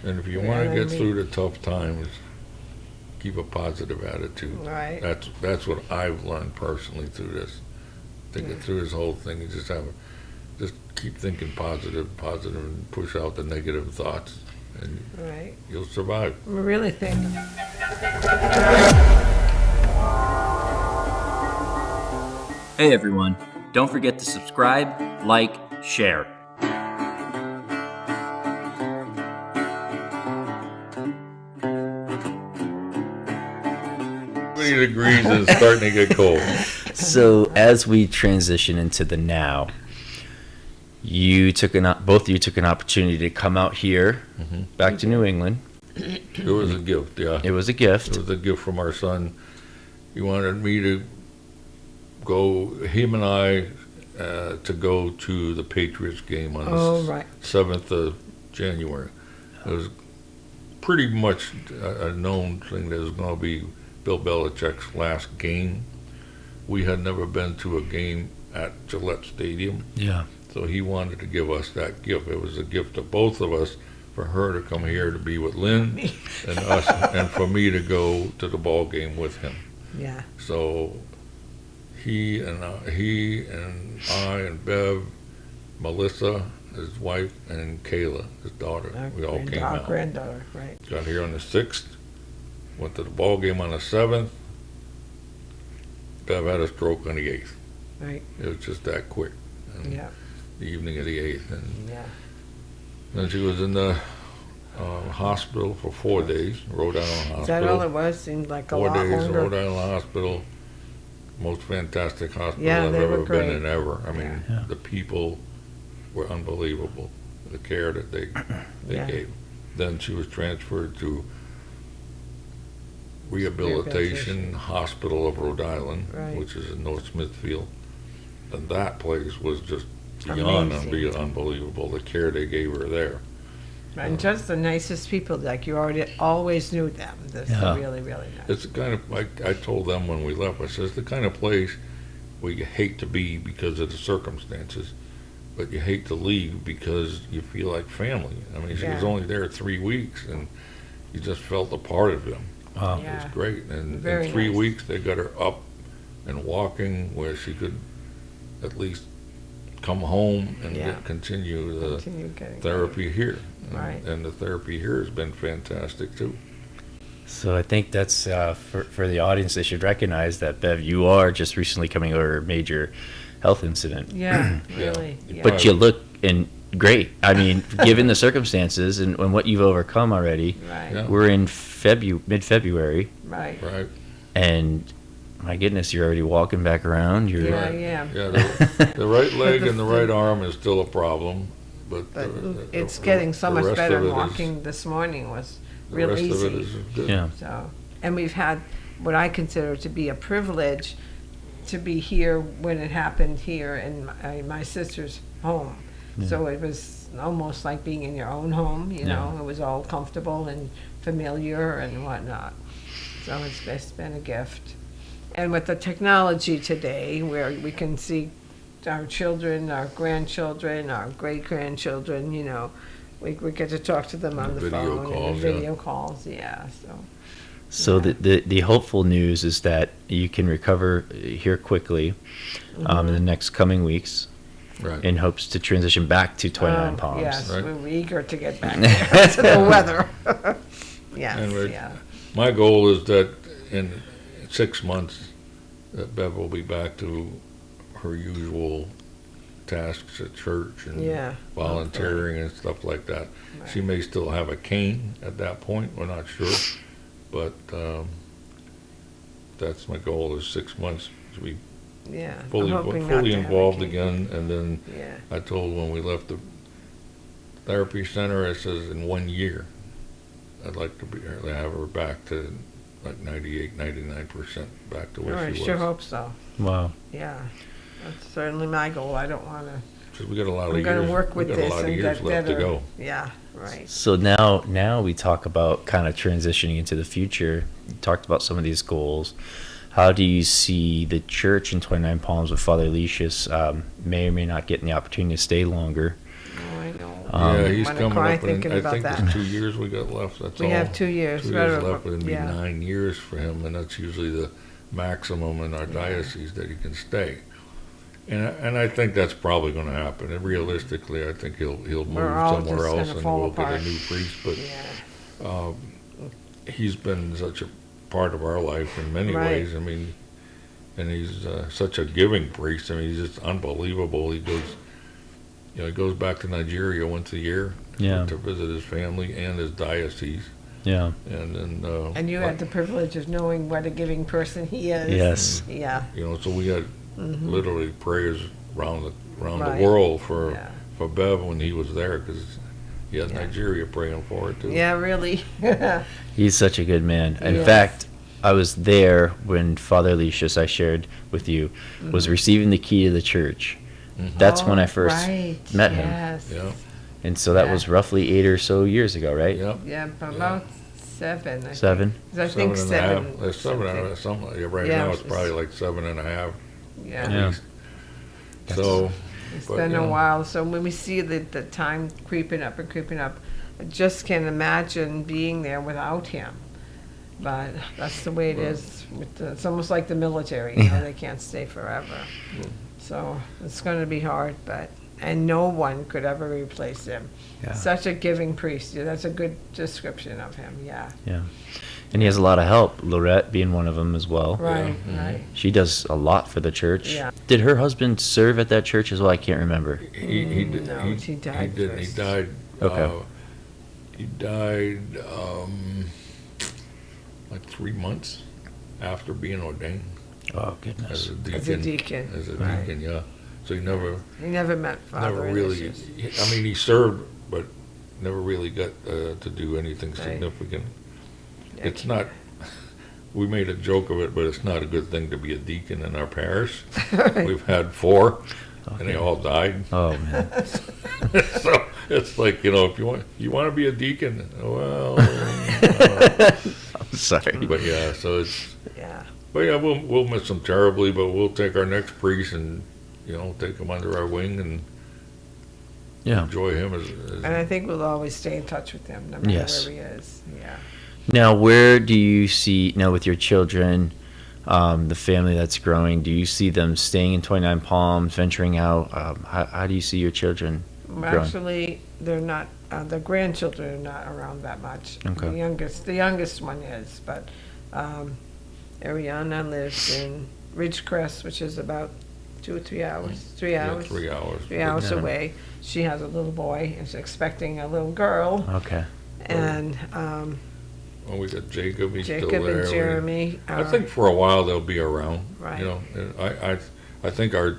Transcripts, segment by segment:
And if you want to get through the tough times, keep a positive attitude. Right. That's what I've learned personally through this. To get through this whole thing, you just keep thinking positive, and push out the negative thoughts, and you'll survive. I really think. Hey everyone, don't forget to subscribe, like, share. 20 degrees is starting to get cold. So as we transition into the now, both of you took an opportunity to come out here, back to New England. It was a gift, yeah. It was a gift. It was a gift from our son. He wanted me to go, him and I, to go to the Patriots game on the 7th of January. It was pretty much a known thing that it was going to be Bill Belichick's last game. We had never been to a game at Gillette Stadium. Yeah. So he wanted to give us that gift. It was a gift to both of us, for her to come here to be with Lynn and us, and for me to go to the ball game with him. Yeah. So he and I and Bev, Melissa, his wife, and Kayla, his daughter, we all came out. Granddaughter, right. Got here on the 6th, went to the ball game on the 7th. Bev had a stroke on the 8th. Right. It was just that quick. And the evening of the 8th. And then she was in the hospital for 4 days, Rhode Island Hospital. Is that all it was? Seemed like a lot longer. 4 days, Rhode Island Hospital. Most fantastic hospital I've they ever were great. been in ever. I mean, the people were unbelievable. The care that they gave. Then she was transferred to Rehabilitation Hospital of Rhode Island, which is in North Smithfield. And that place was just beyond unbelievable, the care they gave her there. And just the nicest people, like you always knew them. This is really, really nice. It's the kind of, like I told them when we left, I said, it's the kind of place where you hate to be because of the circumstances, but you hate to leave because you feel like family. I mean, she was only there 3 weeks, and you just felt a part of them. Wow. It was great. And in 3 weeks, they got her up and walking where she could at least come home and continue the therapy here. And the therapy here has been fantastic too. So I think that's for the audience, they should recognize that, Bev, you are just recently coming over a major health incident. Yeah, really. Yeah. But you look great. I mean, given the circumstances and what you've overcome already, we're in mid-February. Right. And my goodness, you're already walking back around. The right leg and the right arm is still a problem, but it's getting so much better. Walking this morning was real easy. The rest of it is good. So, and we've had what I consider to be a privilege to be here when it happened here in my sister's home. So it was almost like being in your own home. You know, it was all comfortable and familiar and whatnot. So it's been a gift. And with the technology today, where we can see our children, our grandchildren, our great-grandchildren, you know, we get to talk to them on the phone and the video calls, So the hopeful news is that you can recover here quickly in the next coming weeks. In hopes to transition back to Twentynine Palms. Yes, we're eager to get back there to the weather. My goal is that in 6 months, that Bev will be back to her usual tasks at church and volunteering and stuff like that. She may still have a cane at that point. We're not sure, but that's my goal, is 6 months to be fully involved again. And then I told when we left the therapy center, I says in 1 year I'd like to have her back to like 98-99% back to where she was. I sure hope so. Wow. Yeah, that's certainly my goal. I don't want to. Because we got a lot of years. I'm going to work with this and get left better. To go. Yeah, right. So now we talk about kind of transitioning into the future. You talked about some of these goals. How do you see the church in Twentynine Palms with Father Lucius may or may not getting the opportunity to stay longer? Oh, I know. He's coming up. I think that. it's 2 years we got left. That's all. We have 2 years. 2 years left. It'd be 9 years for him, and that's usually the maximum in our diocese that he can stay. And I think that's probably going to happen. And realistically, I think he'll move somewhere else, and we'll get a new priest. But he's been such a part of our life in many ways. I mean, and he's such a giving priest. I mean, he's just unbelievable. He goes back to Nigeria once a year to visit his family and his diocese. Yeah. And you had the privilege of knowing what a giving person he is. Yes. Yeah. So we had literally prayers around the world for Bev when he was there, because he had Nigeria praying for it too. Yeah, really. He's such a good man. In fact, I was there when Father Lucius, I shared with you, was receiving the key to the church. That's when I first met him. Yeah. And so that was roughly 8 or so years ago, right? Yep. Yeah, about 7. 7? I think 7. There's 7 something. Right now it's probably like 7.5. Yeah. So it's been a while. So when we see the time creeping up, I just can't imagine being there without him. But that's the way it is. It's almost like the military. They can't stay forever. So it's going to be hard, and no one could ever replace him. Yeah. Such a giving priest. Yeah, that's a good description of him. Yeah. Yeah. And he has a lot of help, Lorette being one of them as well. Right, right. She does a lot for the church. Yeah. Did her husband serve at that church as well? I can't remember. He did. No, he died. He didn't. He died. Okay. He died like 3 months after being ordained. Oh, goodness. As a deacon. As a deacon, yeah. So he never met Father. Never really. I mean, he served, but never really got to do anything significant. It's not. We made a joke of it, but it's not a good thing to be a deacon in our parish. We've had 4, and they all died. Oh man. So it's like, if you want to be a deacon, well. I'm sorry. But so it's. Yeah. But we'll miss him terribly. But we'll take our next priest and take him under our wing and enjoy him as. And I think we'll always stay in touch with him, no matter where he is. Yeah. Now, where do you see with your children, the family that's growing? Do you see them staying in 29 Palms, venturing out? How do you see your children growing? Actually, they're not. The grandchildren are not around that much. Okay. The youngest one is, but Ariana lives in Ridgecrest, which is about 2 or 3 hours. 3 hours. Yeah, 3 hours. 3 hours away. She has a little boy and she's expecting a little girl. Okay. And we got Jacob. He's Jacob still there. And Jeremy. I think for a while they'll be around. Right. I think our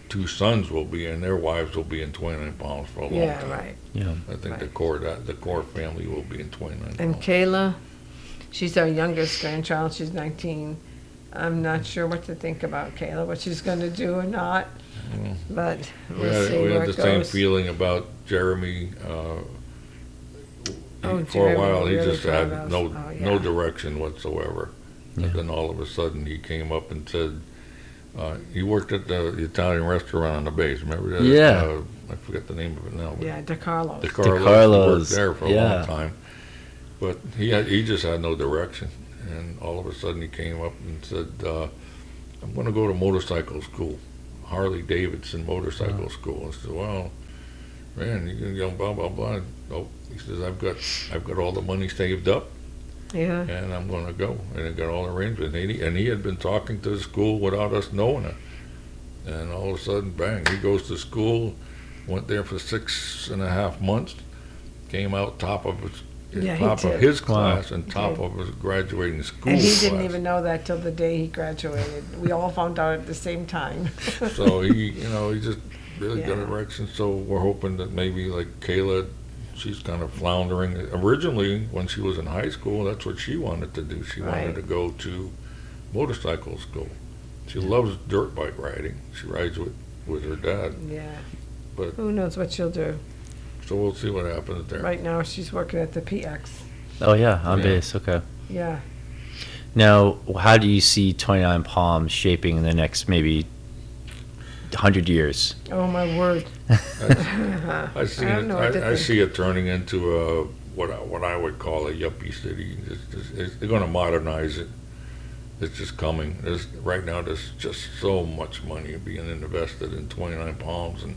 2 sons will be, and their wives will be in 29 Palms for a long time. Yeah, right. Yeah. I think the core family will be in 29 Palms. And Kayla, she's our youngest grandchild. She's 19. I'm not sure what to think about Kayla, what she's going to do or not. But we'll see where it goes. We had the same feeling about Jeremy. For a while, he just had no direction whatsoever. And then all of a sudden, he came up and said, he worked at the Italian restaurant on the base. Remember that? Yeah. I forget the name of it now. Yeah, De Carlos. He worked there for a long time. But he just had no direction. And all of a sudden, he came up and said, I'm going to go to motorcycle school, Harley Davidson motorcycle school. I said, well, man, you can blah, blah, blah. Oh, he says, I've got all the money saved up. Yeah. And I'm going to go. And I got all the arrangements. And he had been talking to the school without us knowing it. And all of a sudden, bang, he goes to school, went there for 6.5 months, came out top of his class and top of his graduating school. And he didn't even know that till the day he graduated. We all found out at the same time. So he just really got a direction. So we're hoping that maybe like Kayla, she's kind of floundering. Originally, when she was in high school, that's what she wanted to do. She wanted to go to motorcycle school. She loves dirt bike riding. She rides with her dad. Yeah. But who knows what she'll do? So we'll see what happens there. Right now, she's working at the PX. Oh yeah, on base. Okay. Yeah. Now, how do you see 29 Palms shaping in the next maybe 100 years. Oh my word! I see it turning into what I would call a yuppie city. They're going to modernize it. It's just coming. Right now, there's just so much money being invested in 29 Palms and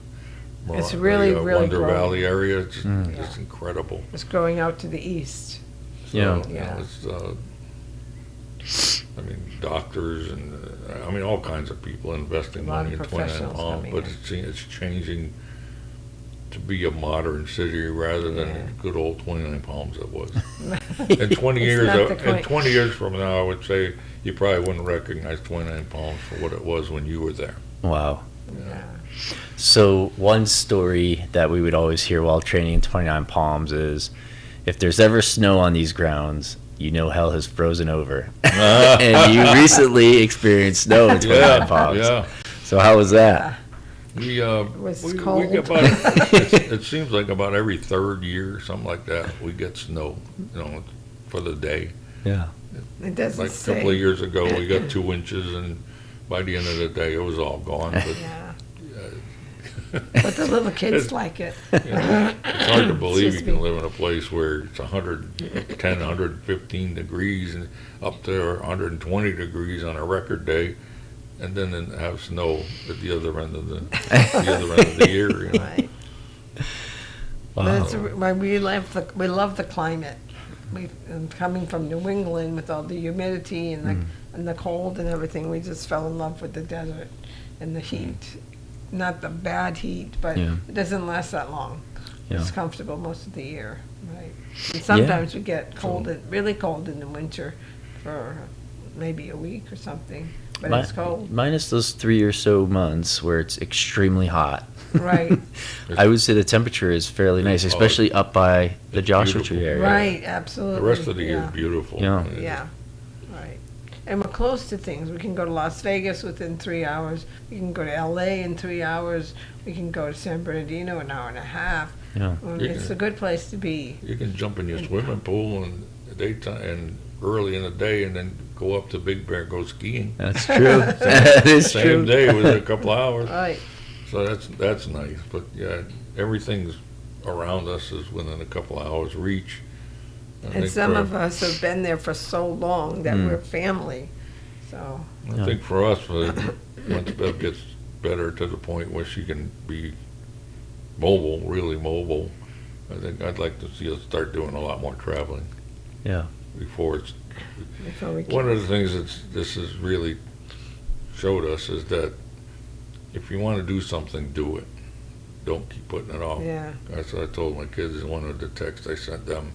it's really Wonder growing. Valley area. It's just incredible. It's growing out to the east. So, it's, I mean, doctors and all kinds of people investing money in 29 Palms, but it's changing to be a modern city rather than the good old 29 Palms it was. In 20 years from now, I would say you probably wouldn't recognize 29 Palms for what it was when you were there. Wow. Yeah. So one story that we would always hear while training in 29 Palms is, if there's ever snow on these grounds, you know hell has frozen over. And you recently experienced snow in 29 Palms. Yeah. So how was that? It was cold. We get it seems like about every third year, something like that, we get snow, for the day. Yeah. It doesn't like a couple of years ago, we got 2 inches, and by the end of the day, it was all gone. But, but the little kids like it. It's hard to believe you can live in a place where it's 110, 115 degrees and up to 120 degrees on a record day, and then have snow at the other end of the year. Right. Wow. That's why we love the climate. Coming from New England with all the humidity and the cold and everything, we just fell in love with the desert and the heat. Not the bad heat, but it doesn't last that long. Yeah. It's comfortable most of the year, right? And sometimes we get really cold in the winter for maybe a week or something, but it's cold. Minus those 3 or so months where it's extremely hot. Right. I would say the temperature is fairly nice, especially up by the Joshua Tree area. Right, absolutely. The rest of the year is beautiful. Yeah. Right. And we're close to things. We can go to Las Vegas within 3 hours. We can go to LA in 3 hours. We can go to San Bernardino an hour and a half. Yeah. It's a good place to be. You can jump in your swimming pool in the daytime and early in the day, and then go up to Big Bear and go skiing. That's true. That is true. Same day within a couple hours. Right. So that's nice. But yeah, everything's around us is within a couple hours reach. And some of us have been there for so long that we're family. So I think for us, once Bev gets better to the point where she can be mobile, really mobile, I think I'd like to see us start doing a lot more traveling. Yeah. Before one of the things that this has really showed us is that if you want to do something, do it. Don't keep putting it off. Yeah. That's what I told my kids in one of the texts I sent them.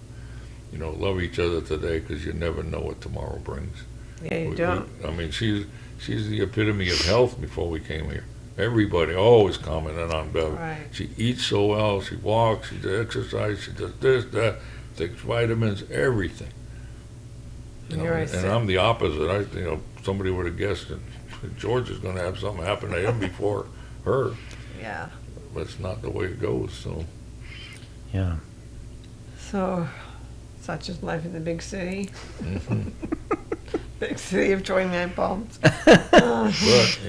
Love each other today because you never know what tomorrow brings. Yeah, you don't. I mean, she's the epitome of health before we came here. Everybody always commented on Bev. Right. She eats so well. She walks. She does exercise. She does this, that. Takes vitamins. Everything. And I'm the opposite. Somebody would have guessed that George is going to have something happen to him before her. Yeah. But it's not the way it goes. So. Yeah. So, such is life in the big city. Mm-hmm. Big city of 29 Palms. But as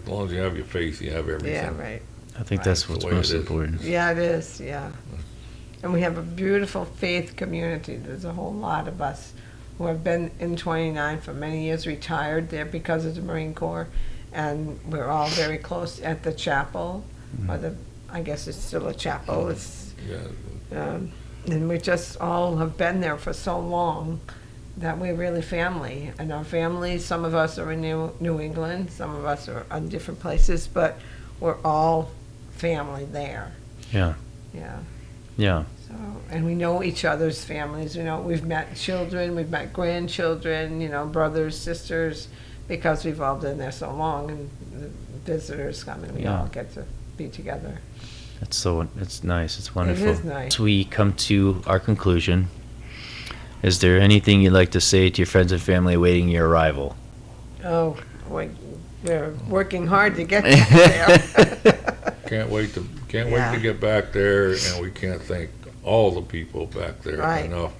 long as you have your faith, you have everything. Yeah, right. I think that's what's most important. Yeah, it is. Yeah. And we have a beautiful faith community. There's a whole lot of us who have been in 29 for many years, retired there because of the Marine Corps, and we're all very close at the chapel, or I guess it's still a chapel. It's and we just all have been there for so long that we're really family. And our family, some of us are in New England, some of us are in different places, but we're all family there. Yeah. Yeah. Yeah. So, and we know each other's families. We've met children, we've met grandchildren, brothers, sisters, because we've all been there so long, and the visitors come and we all get to be together. It's nice. It's wonderful. It is nice. So we come to our conclusion. Is there anything you'd like to say to your friends and family awaiting your arrival? Oh, we're working hard to get there. Can't wait to get back there, and we can't thank all the people back there enough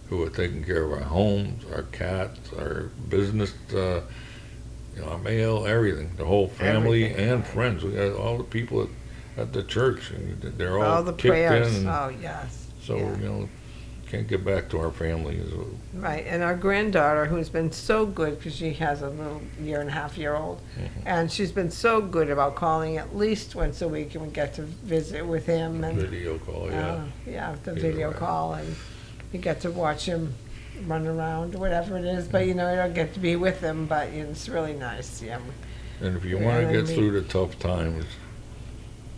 who are taking care of our homes, our cats, our business, our mail, everything, the whole family Everything. and friends. We got all the people at the church, and they're all the kicked prayers. in. Oh, yes. So, Yeah. Can't get back to our family. Right, and our granddaughter, who's been so good, because she has a little 1.5-year-old, and she's been so good about calling at least once a week, and we get to visit with him. And Video call, the video call, and we get to watch him run around, whatever it is. But you don't get to be with him, but it's really nice. Yeah. And if you want to get through the tough times,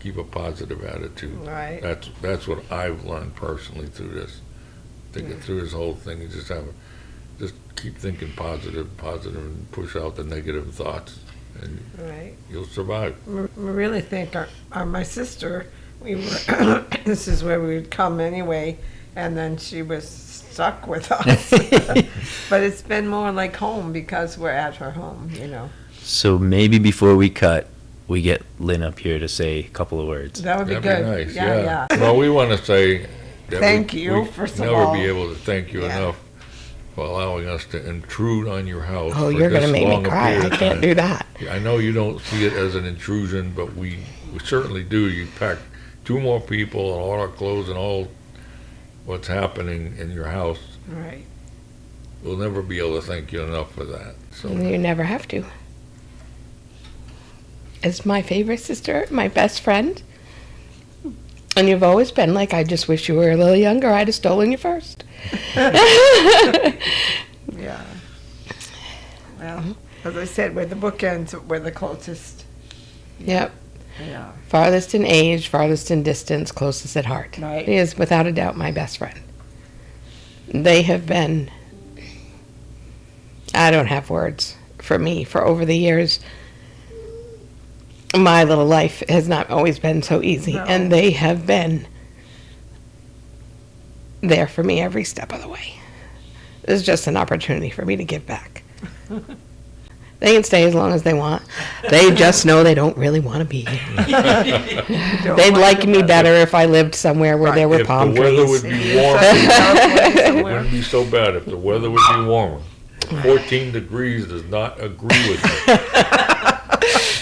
keep a positive attitude. Right. That's what I've learned personally through this. To get through this whole thing, you just keep thinking positive, and push out the negative thoughts, and you'll survive. I really think my sister, we were this is where we would come anyway, and then she was stuck with us. But it's been more like home because we're at her home, So maybe before we cut, we get Lynn up here to say a couple of words. That would be That'd good. Be nice. Yeah. Well, we want to say that thank you, first of all. Never be able to thank you enough for allowing us to intrude on your house. Oh, you're going to make me cry. I can't do that. I know you don't see it as an intrusion, but we certainly do. You packed 2 more people and all our clothes and all what's happening in your house. Right. We'll never be able to thank you enough for that. So You never have to. It's my favorite sister, my best friend. And you've always been like, I just wish you were a little younger. I'd have stolen you first. Yeah. Well, as I said, we're the bookends. We're the closest. Yep. Yeah. Farthest in age, farthest in distance, closest at heart. Right. He is without a doubt my best friend. They have been, I don't have words for me, for over the years. My little life has not always been so easy, No. and they have been there for me every step of the way. It's just an opportunity for me to give back. They can stay as long as they want. They just know they don't really want to be here. They'd like me better if I lived somewhere where there were if palm the weather trees. would be warmer, it Somewhere. wouldn't be so bad if the weather would be warmer. 14 degrees does not agree with me.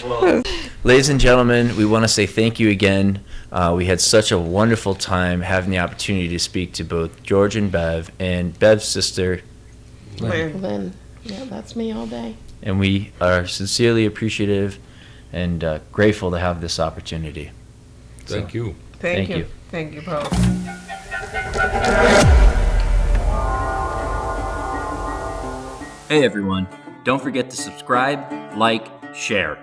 Well, ladies and gentlemen, we want to say thank you again. We had such a wonderful time having the opportunity to speak to both George and Bev, and Bev's sister, Lynn. Yeah, that's me all day. and we are sincerely appreciative and grateful to have this opportunity. Thank you. Thank Thank you. you. Thank you both. Hey everyone, don't forget to subscribe, like, share.